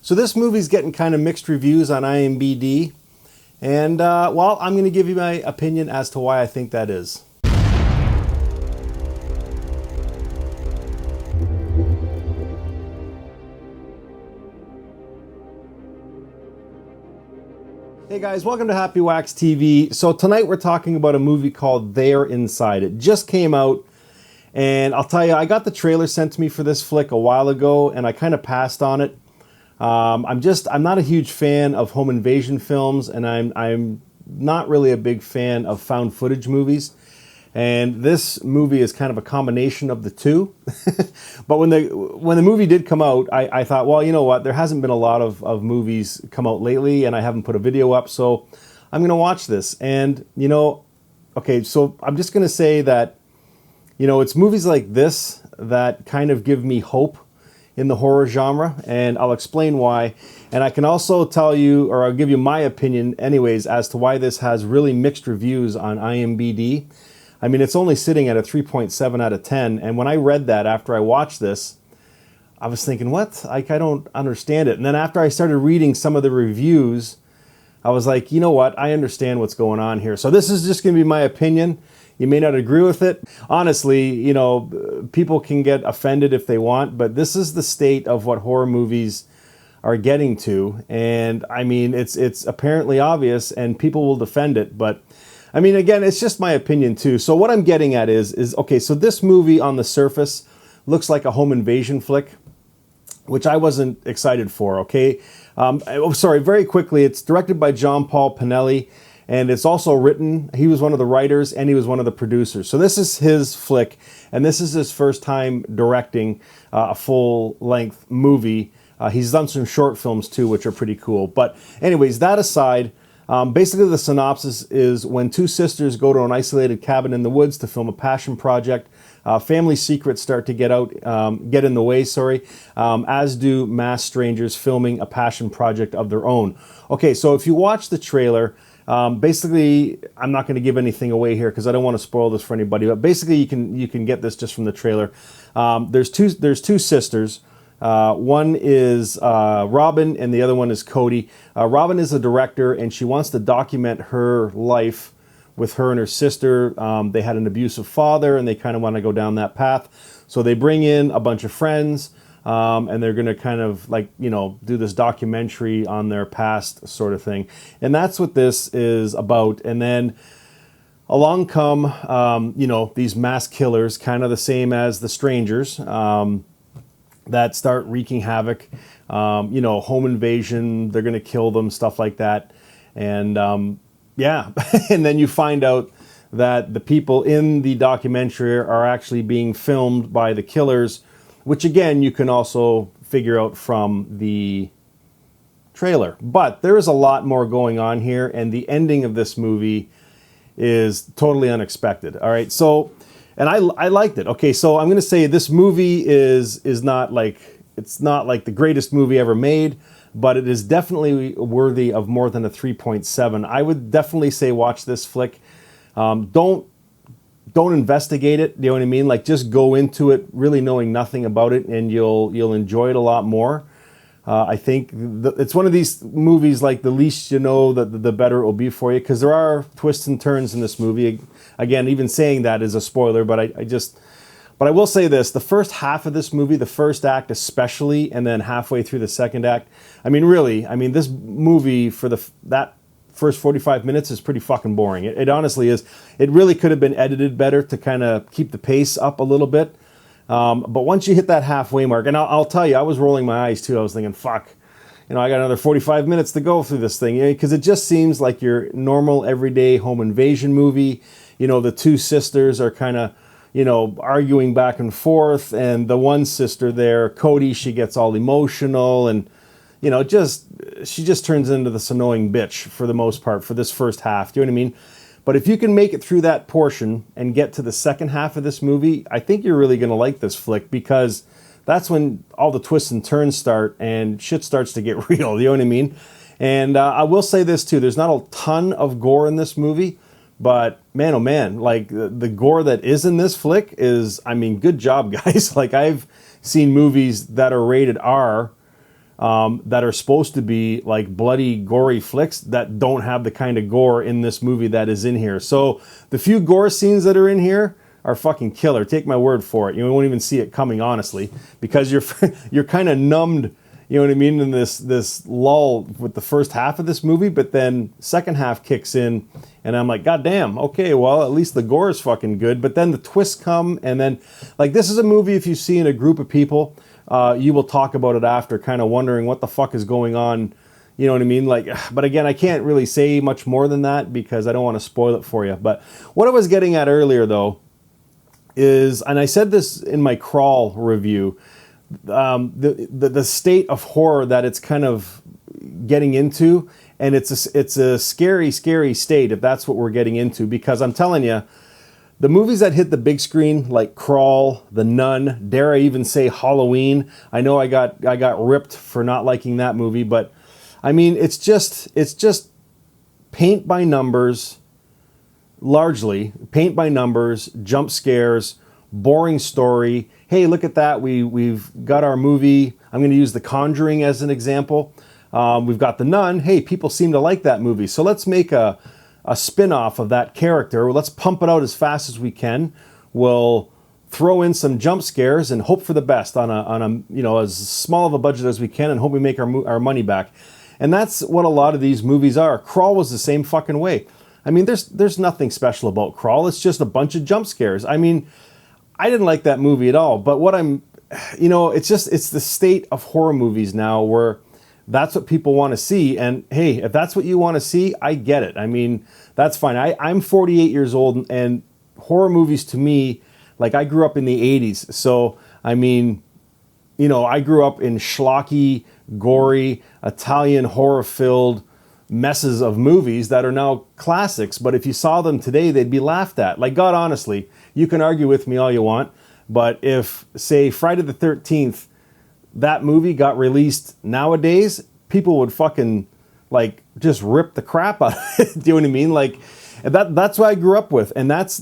So this movie's getting kind of mixed reviews on IMDb, and well, I'm going to give you my opinion as to why I think that is. Hey guys, welcome to Happy Wax TV. So tonight we're talking about a movie called They're Inside. It just came out, and I'll tell you, I got the trailer sent to me for this flick a while ago, and I kind of passed on it. I'm not a huge fan of home invasion films, and I'm not really a big fan of found footage movies. And this movie is kind of a combination of the two. But when the movie did come out, I thought, well, you know what? There hasn't been a lot of movies come out lately, and I haven't put a video up, so I'm going to watch this. And, you know, okay, so I'm just going to say that, you know, it's movies like this that kind of give me hope in the horror genre, and I'll explain why. And I can also tell you, or I'll give you my opinion anyways, as to why this has really mixed reviews on IMDb. I mean, it's only sitting at a 3.7 out of 10, and when I read that after I watched this, I was thinking, what? I don't understand it. And then after I started reading some of the reviews, I was like, you know what? I understand what's going on here. So this is just going to be my opinion. You may not agree with it. Honestly, you know, people can get offended if they want, but this is the state of what horror movies are getting to. And I mean, it's apparently obvious, and people will defend it, but I mean, again, it's just my opinion too. So what I'm getting at is okay, so this movie on the surface looks like a home invasion flick, which I wasn't excited for, okay? Sorry, very quickly, it's directed by John Paul Pinelli, and it's also written, he was one of the writers, and he was one of the producers. So this is his flick, and this is his first time directing a full-length movie. He's done some short films too, which are pretty cool. But anyways, that aside, basically, the synopsis is when two sisters go to an isolated cabin in the woods to film a passion project, family secrets start to get in the way, as do mass strangers filming a passion project of their own. Okay, so if you watch the trailer, basically, I'm not going to give anything away here because I don't want to spoil this for anybody, but basically you can get this just from the trailer. There's two sisters. One is Robin, and the other one is Cody. Robin is a director, and she wants to document her life with her and her sister. They had an abusive father, and they kind of want to go down that path. So they bring in a bunch of friends, and they're going to kind of like, you know, do this documentary on their past sort of thing. And that's what this is about. And then along come, you know, these mass killers, kind of the same as the strangers, that start wreaking havoc, you know, home invasion, they're going to kill them, stuff like that. And yeah, and then you find out that the people in the documentary are actually being filmed by the killers, which again, you can also figure out from the trailer. But there is a lot more going on here, and the ending of this movie is totally unexpected. All right, so and I liked it. Okay, so I'm going to say this movie is not like, it's not like the greatest movie ever made, but it is definitely worthy of more than a 3.7. I would definitely say watch this flick. Don't investigate it. You know what I mean? Like, just go into it really knowing nothing about it, and you'll enjoy it a lot more. I think it's one of these movies, like, the least you know, the better it will be for you, because there are twists and turns in this movie. Again, even saying that is a spoiler, but but I will say this: the first half of this movie, the first act especially, and then halfway through the second act, I mean, really, I mean, this movie for that first 45 minutes is pretty fucking boring. It honestly is. It really could have been edited better to kind of keep the pace up a little bit. But once you hit that halfway mark, and I'll tell you, I was rolling my eyes too. I was thinking, fuck, you know, I got another 45 minutes to go through this thing, because it just seems like your normal everyday home invasion movie. You know, the two sisters are kind of, you know, arguing back and forth, and the one sister there, Cody, she gets all emotional, and, you know, she just turns into this annoying bitch for the most part for this first half. Do you know what I mean? But if you can make it through that portion and get to the second half of this movie, I think you're really going to like this flick, because that's when all the twists and turns start and shit starts to get real. You know what I mean? And I will say this too: there's not a ton of gore in this movie, but man, oh man, like the gore that is in this flick is, I mean, good job, guys. Like, I've seen movies that are rated R that are supposed to be like bloody, gory flicks that don't have the kind of gore in this movie that is in here. So the few gore scenes that are in here are fucking killer. Take my word for it. You won't even see it coming, honestly, because you're kind of numbed. You know what I mean? In this lull with the first half of this movie, but then second half kicks in, and I'm like, God damn, okay, well, at least the gore is fucking good. But then the twists come, and then, like, this is a movie, if you see in a group of people, you will talk about it after, kind of wondering what the fuck is going on. You know what I mean? Like, but again, I can't really say much more than that because I don't want to spoil it for you. But what I was getting at earlier, though, is, and I said this in my Crawl review, the state of horror that it's kind of getting into, and it's a scary state if that's what we're getting into, because I'm telling you, the movies that hit the big screen, like Crawl, The Nun, dare I even say Halloween. I know I got ripped for not liking that movie, but I mean, it's just paint by numbers, largely paint by numbers, jump scares, boring story. Hey, look at that. We've got our movie. I'm going to use The Conjuring as an example. We've got The Nun. Hey, people seem to like that movie. So let's make a spin-off of that character. Let's pump it out as fast as we can. We'll throw in some jump scares and hope for the best on a as small of a budget as we can, and hope we make our money back. And that's what a lot of these movies are. Crawl was the same fucking way. I mean, there's nothing special about Crawl. It's just a bunch of jump scares. I mean, I didn't like that movie at all, but it's the state of horror movies now where that's what people want to see. And hey, if that's what you want to see, I get it. I mean, that's fine. I'm 48 years old, and horror movies to me, like, I grew up in the 80s. So, I mean, I grew up in schlocky, gory, Italian horror-filled messes of movies that are now classics, but if you saw them today, they'd be laughed at. Like, God, honestly, you can argue with me all you want, but if, say, Friday the 13th, that movie got released nowadays, people would fucking, like, just rip the crap out of it. Do you know what I mean? Like, that's what I grew up with, and that's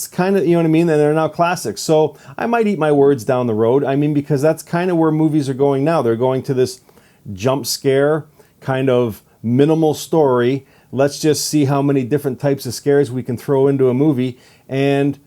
kind of, you know what I mean, and they're now classics. So I might eat my words down the road. I mean, because that's kind of where movies are going now. They're going to this jump scare kind of minimal story. Let's just see how many different types of scares we can throw into a movie, and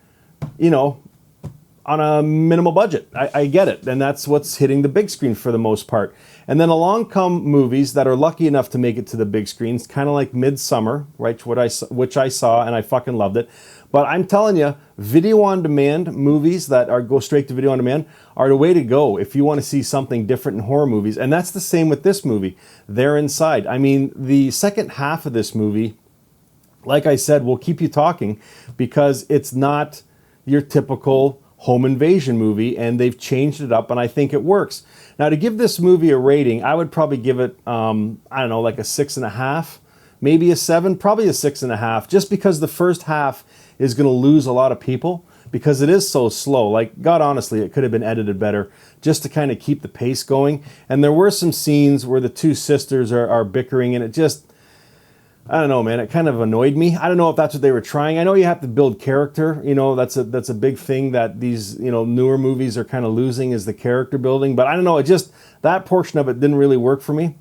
on a minimal budget. I get it, and that's what's hitting the big screen for the most part. And then along come movies that are lucky enough to make it to the big screens, kind of like Midsummer, right? Which I saw, and I fucking loved it. But I'm telling you, video on demand movies that go straight to video on demand are the way to go if you want to see something different in horror movies. And that's the same with this movie, They're Inside. I mean, the second half of this movie, like I said, will keep you talking because it's not your typical home invasion movie, and they've changed it up, and I think it works. Now, to give this movie a rating, I would probably give it, I don't know, like a 6.5, maybe a 7, probably a 6.5, just because the first half is going to lose a lot of people because it is so slow. Like, God, honestly, it could have been edited better just to kind of keep the pace going. And there were some scenes where the two sisters are bickering, and it just, I don't know, man, it kind of annoyed me. I don't know if that's what they were trying. I know you have to build character. That's a big thing that these, newer movies are kind of losing, is the character building. But I don't know, that portion of it didn't really work for me.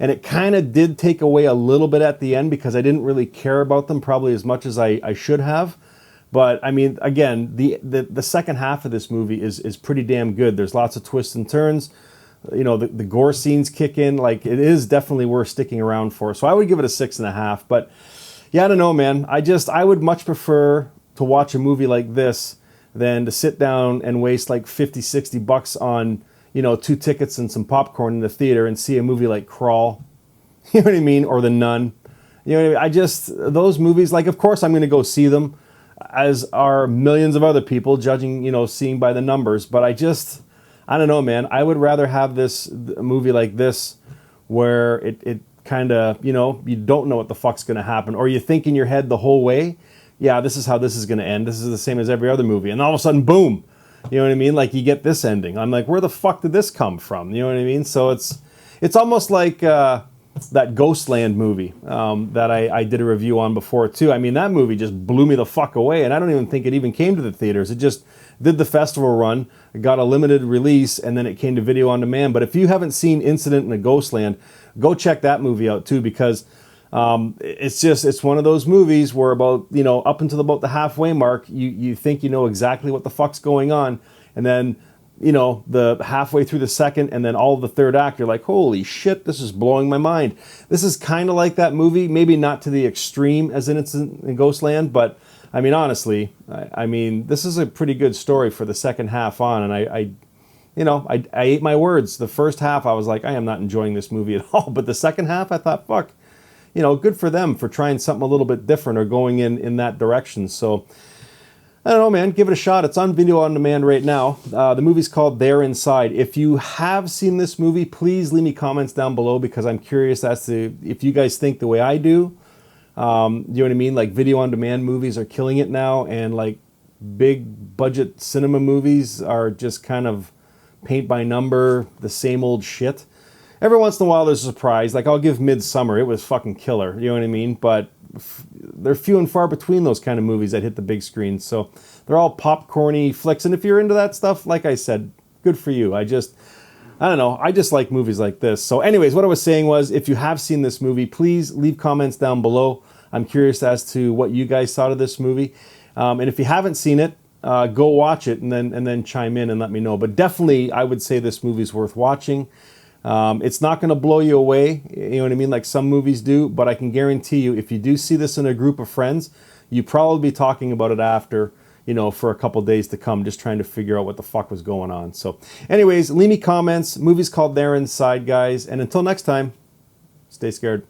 And it kind of did take away a little bit at the end because I didn't really care about them probably as much as I should have. But I mean, again, the second half of this movie is pretty damn good. There's lots of twists and turns. The gore scenes kick in. Like, it is definitely worth sticking around for. So I would give it a 6.5. But yeah, I don't know, man. I would much prefer to watch a movie like this than to sit down and waste like $50-$60 on, 2 tickets and some popcorn in the theater and see a movie like Crawl. You know what I mean? Or The Nun. You know what I mean? Those movies, like, of course I'm going to go see them, as are millions of other people, judging, seeing by the numbers. But I don't know, man. I would rather have a movie like this where it kind of, you don't know what the fuck's going to happen. Or you think in your head the whole way, yeah, this is how this is going to end. This is the same as every other movie. And all of a sudden, boom. You know what I mean? Like, you get this ending. I'm like, where the fuck did this come from? You know what I mean? So it's almost like, that Ghostland movie that I did a review on before too. I mean, that movie just blew me the fuck away, and I don't even think it even came to the theaters. It just did the festival run, got a limited release, and then it came to video on demand. But if you haven't seen Incident in a Ghostland, go check that movie out too, because it's one of those movies where about, you know, up until about the halfway mark, you think you know exactly what the fuck's going on, and then, you know, the halfway through the second and then all of the third act, you're like, holy shit, this is blowing my mind. This is kind of like that movie, maybe not to the extreme as in Incident in Ghostland, but I mean, honestly, I mean, this is a pretty good story for the second half on, and I ate my words. The first half, I was like, I am not enjoying this movie at all, but the second half, I thought, fuck, you know, good for them for trying something a little bit different or going in that direction. So, I don't know, man. Give it a shot. It's on video on demand right now. The movie's called They're Inside. If you have seen this movie, please leave me comments down below, because I'm curious as to if you guys think the way I do. You know what I mean? Like, video on demand movies are killing it now, and like big budget cinema movies are just kind of paint by number, the same old shit. Every once in a while there's a surprise. Like, I'll give Midsummer. It was fucking killer. You know what I mean? But they're few and far between those kind of movies that hit the big screen. So they're all popcorny flicks. And if you're into that stuff, like I said, good for you. I don't know. I just like movies like this. So anyways, what I was saying was, if you have seen this movie, please leave comments down below. I'm curious as to what you guys thought of this movie. And if you haven't seen it, go watch it and then chime in and let me know. But definitely, I would say this movie's worth watching. It's not going to blow you away, you know what I mean, like some movies do, but I can guarantee you, if you do see this in a group of friends, you probably be talking about it after, you know, for a couple days to come, just trying to figure out what the fuck was going on. So anyways, leave me comments. Movie's called They're Inside, guys. And until next time, stay scared.